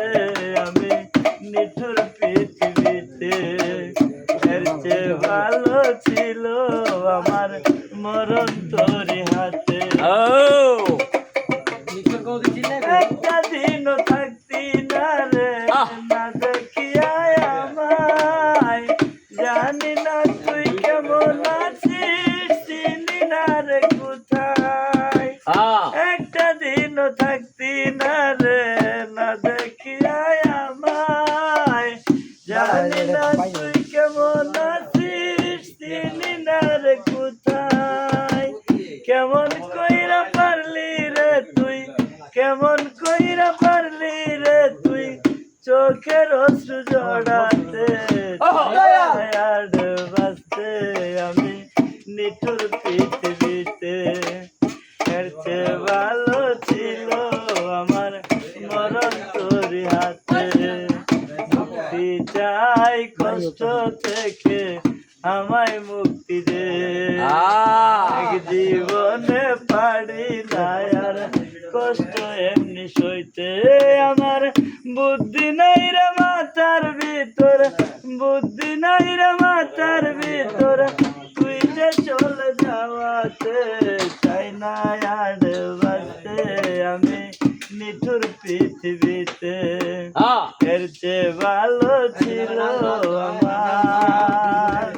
হাতে আমি নিঠুর পৃথিবীতে এর চেয়ে ভালো ছিল আমার মরণ তোর হাতে একটা দিনও থাকতি না রে না দেখিয়া আমায় জানি না তুই কেমন আছিস চিনি না রে কোথায় একটা দিনও থাকতি না রে না দেখিয়া আমায় জানি না তুই কেমন আছিস চিনি না রে কোথায় কেমন কইরা পারলি রে তুই কেমন কইরা পারলি রে তুই চোখের অশ্রু জড়াতে আর বাঁচতে আমি নিঠুর পৃথিবীতে এর চেয়ে ভালো ছিল আমার মরণ তোর হাতে মুক্তি চাই কষ্ট থেকে আমায় মুক্তি দে জীবনে পারি না আর কষ্ট এমনি সইতে আমার বুদ্ধি নাই রে মাথার ভিতর বুদ্ধি নাই রে মাথার ভিতর তুই যে চলে যাওয়াতে চাই না আর বাঁচতে আমি নিঠুর পৃথিবীতে এর চেয়ে ভালো ছিল আমার